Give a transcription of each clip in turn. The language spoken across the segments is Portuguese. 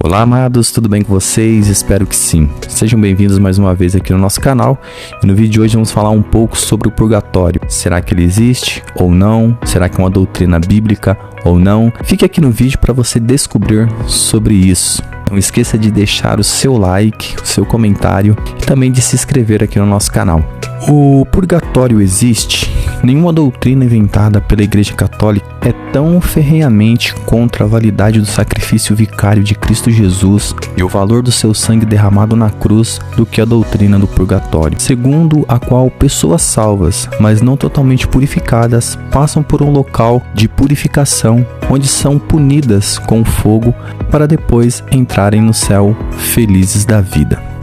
Olá, amados, tudo bem com vocês? Espero que sim. Sejam bem-vindos mais uma vez aqui no nosso canal. E no vídeo de hoje vamos falar um pouco sobre o purgatório. Será que ele existe ou não? Será que é uma doutrina bíblica ou não? Fique aqui no vídeo para você descobrir sobre isso. Não esqueça de deixar o seu like, o seu comentário e também de se inscrever aqui no nosso canal. O purgatório existe? Nenhuma doutrina inventada pela Igreja Católica é tão ferrenhamente contra a validade do sacrifício vicário de Cristo Jesus e o valor do seu sangue derramado na cruz do que a doutrina do purgatório, segundo a qual pessoas salvas, mas não totalmente purificadas, passam por um local de purificação onde são punidas com fogo para depois entrarem no céu felizes da vida.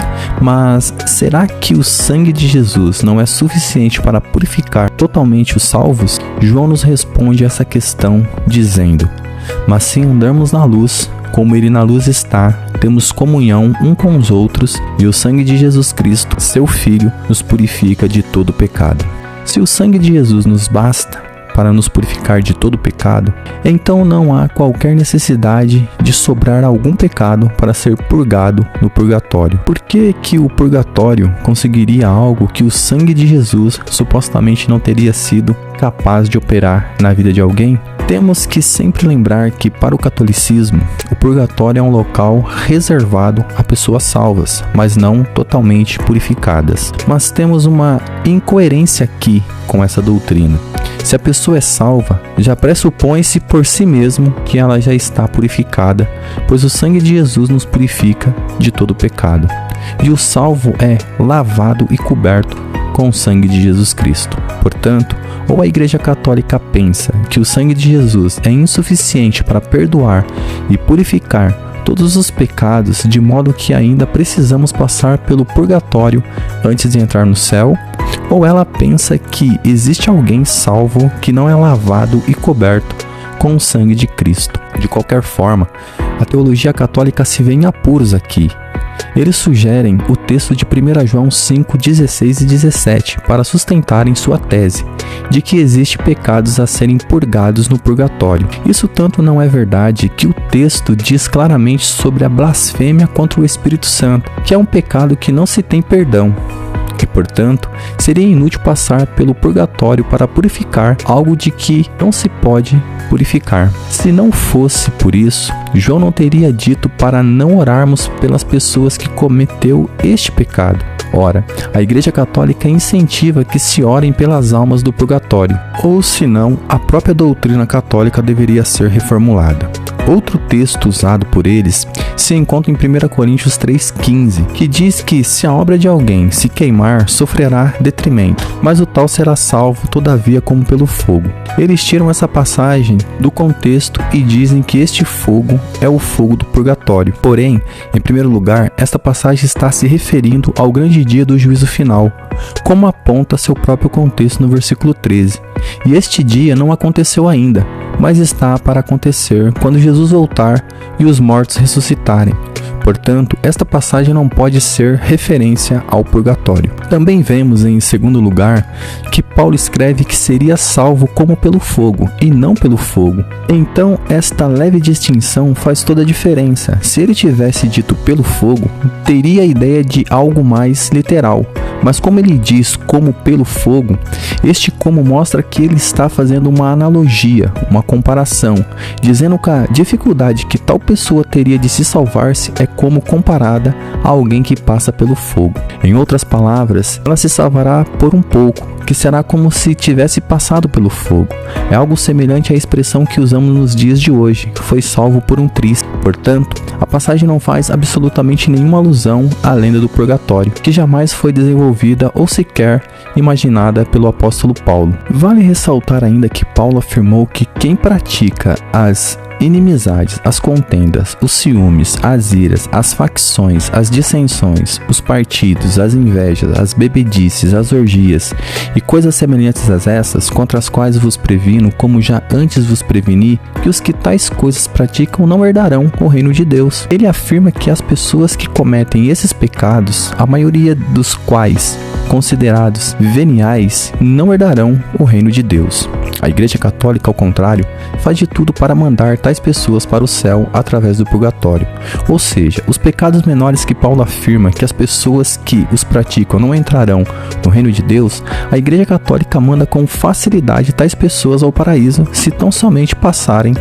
Mas será que o sangue de Jesus não é suficiente para purificar totalmente os salvos? João nos responde essa questão dizendo: mas se andarmos na luz, como ele na luz está, temos comunhão um com os outros, e o sangue de Jesus Cristo, seu Filho, nos purifica de todo pecado. Se o sangue de Jesus nos basta para nos purificar de todo pecado, então não há qualquer necessidade de sobrar algum pecado para ser purgado no purgatório. Por que o purgatório conseguiria algo que o sangue de Jesus supostamente não teria sido capaz de operar na vida de alguém? Temos que sempre lembrar que, para o catolicismo, o purgatório é um local reservado a pessoas salvas, mas não totalmente purificadas. Mas temos uma incoerência aqui com essa doutrina. Se a pessoa é salva, já pressupõe-se por si mesmo que ela já está purificada, pois o sangue de Jesus nos purifica de todo pecado. E o salvo é lavado e coberto com o sangue de Jesus Cristo. Portanto, ou a Igreja Católica pensa que o sangue de Jesus é insuficiente para perdoar e purificar todos os pecados, de modo que ainda precisamos passar pelo purgatório antes de entrar no céu, ou ela pensa que existe alguém salvo que não é lavado e coberto com o sangue de Cristo. De qualquer forma, a teologia católica se vê em apuros aqui. Eles sugerem o texto de 1 João 5, 16 e 17 para sustentarem sua tese de que existem pecados a serem purgados no purgatório. Isso tanto não é verdade que o texto diz claramente sobre a blasfêmia contra o Espírito Santo, que é um pecado que não se tem perdão. E, portanto, seria inútil passar pelo purgatório para purificar algo de que não se pode purificar. Se não fosse por isso, João não teria dito para não orarmos pelas pessoas que cometeu este pecado. Ora, a Igreja Católica incentiva que se orem pelas almas do purgatório, ou senão, a própria doutrina católica deveria ser reformulada. Outro texto usado por eles se encontra em 1 Coríntios 3,15, que diz que se a obra de alguém se queimar, sofrerá detrimento, mas o tal será salvo todavia como pelo fogo. Eles tiram essa passagem do contexto e dizem que este fogo é o fogo do purgatório. Porém, em primeiro lugar, esta passagem está se referindo ao grande dia do juízo final, como aponta seu próprio contexto no versículo 13. E este dia não aconteceu ainda, mas está para acontecer quando Jesus voltar e os mortos ressuscitarem. Portanto, esta passagem não pode ser referência ao purgatório. Também vemos, em segundo lugar, que Paulo escreve que seria salvo como pelo fogo, e não pelo fogo. Então, esta leve distinção faz toda a diferença. Se ele tivesse dito pelo fogo, teria a ideia de algo mais literal. Mas como ele diz como pelo fogo, este como mostra que ele está fazendo uma analogia, uma comparação, dizendo que a dificuldade que tal pessoa teria de se salvar-se é como comparada a alguém que passa pelo fogo. Em outras palavras, ela se salvará por um pouco, que será como se tivesse passado pelo fogo. É algo semelhante à expressão que usamos nos dias de hoje, que foi salvo por um triz. Portanto, a passagem não faz absolutamente nenhuma alusão à lenda do purgatório, que jamais foi desenvolvida ou sequer imaginada pelo apóstolo Paulo. Vale ressaltar ainda que Paulo afirmou que quem pratica as inimizades, as contendas, os ciúmes, as iras, as facções, as dissensões, os partidos, as invejas, as bebedices, as orgias e coisas semelhantes a essas, contra as quais vos previno, como já antes vos preveni, que os que tais coisas praticam não herdarão o reino de Deus. Ele afirma que as pessoas que cometem esses pecados, a maioria dos quais considerados veniais, não herdarão o reino de Deus. A Igreja Católica, ao contrário, faz de tudo para mandar tais tais pessoas para o céu através do purgatório. Ou seja, os pecados menores que Paulo afirma que as pessoas que os praticam não entrarão no reino de Deus, a Igreja Católica manda com facilidade tais pessoas ao paraíso se tão somente passarem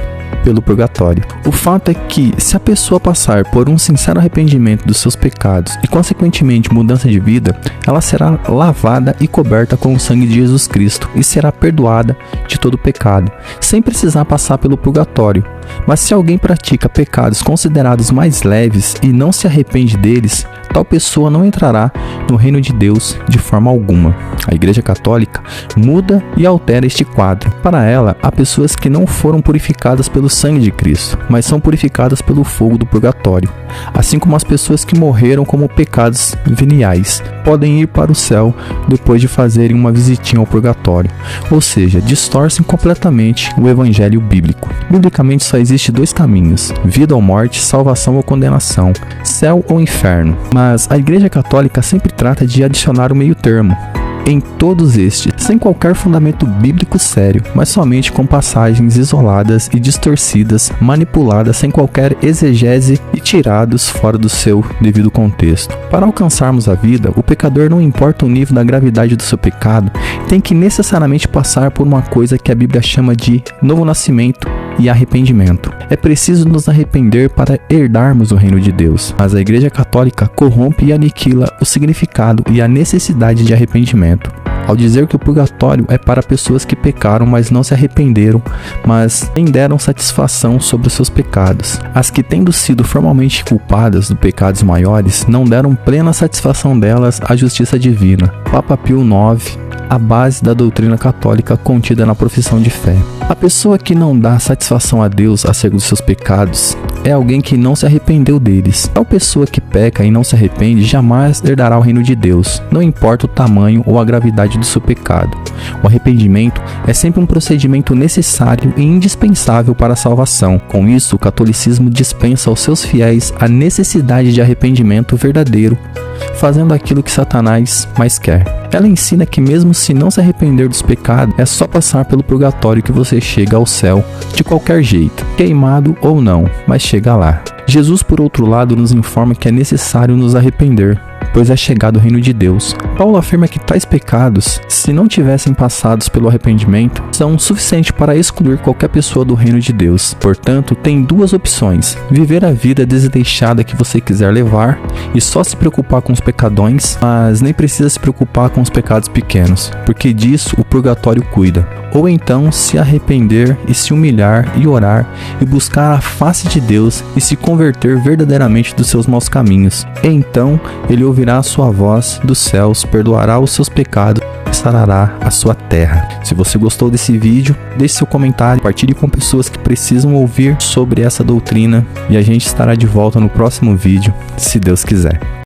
pelo purgatório. O fato é que, se a pessoa passar por um sincero arrependimento dos seus pecados e consequentemente mudança de vida, ela será lavada e coberta com o sangue de Jesus Cristo e será perdoada de todo pecado, sem precisar passar pelo purgatório. Mas se alguém pratica pecados considerados mais leves e não se arrepende deles, tal pessoa não entrará no reino de Deus de forma alguma. A Igreja Católica muda e altera este quadro. Para ela, há pessoas que não foram purificadas pelo sangue de Cristo, mas são purificadas pelo fogo do purgatório. Assim como as pessoas que morreram como pecados veniais podem ir para o céu depois de fazerem uma visitinha ao purgatório. Ou seja, distorcem completamente o evangelho bíblico. Biblicamente só existe dois caminhos: vida ou morte, salvação ou condenação, céu ou inferno. Mas a Igreja Católica sempre trata de adicionar o meio termo em todos estes, sem qualquer fundamento bíblico sério, mas somente com passagens isoladas e distorcidas, manipuladas sem qualquer exegese e tirados fora do seu devido contexto. Para alcançarmos a vida, o pecador, não importa o nível da gravidade do seu pecado, tem que necessariamente passar por uma coisa que a Bíblia chama de novo nascimento e arrependimento. É preciso nos arrepender para herdarmos o reino de Deus, mas a Igreja Católica corrompe e aniquila o significado e a necessidade de arrependimento, ao dizer que o purgatório é para pessoas que pecaram, mas não se arrependeram, mas nem deram satisfação sobre os seus pecados. As que, tendo sido formalmente culpadas de pecados maiores, não deram plena satisfação delas à justiça divina. Papa Pio IX, a base da doutrina católica contida na profissão de fé. A pessoa que não dá satisfação a Deus acerca dos seus pecados é alguém que não se arrependeu deles. Tal pessoa que peca e não se arrepende jamais herdará o reino de Deus, não importa o tamanho ou a gravidade do seu pecado. O arrependimento é sempre um procedimento necessário e indispensável para a salvação. Com isso, o catolicismo dispensa aos seus fiéis a necessidade de arrependimento verdadeiro, fazendo aquilo que Satanás mais quer. Ela ensina que mesmo se não se arrepender dos pecados, é só passar pelo purgatório que você chega ao céu de qualquer jeito, queimado ou não, mas chega lá. Jesus, por outro lado, nos informa que é necessário nos arrepender, pois é chegado o reino de Deus. Paulo afirma que tais pecados, se não tivessem passados pelo arrependimento, são suficientes para excluir qualquer pessoa do reino de Deus. Portanto, tem duas opções: viver a vida desleixada que você quiser levar e só se preocupar com os pecadões, mas nem precisa se preocupar com os pecados pequenos, porque disso o purgatório cuida. Ou então se arrepender e se humilhar e orar e buscar a face de Deus e se converter verdadeiramente dos seus maus caminhos. E então ele ouvirá a sua voz dos céus, perdoará os seus pecados e sarará a sua terra. Se você gostou desse vídeo, deixe seu comentário, compartilhe com pessoas que precisam ouvir sobre essa doutrina e a gente estará de volta no próximo vídeo, se Deus quiser.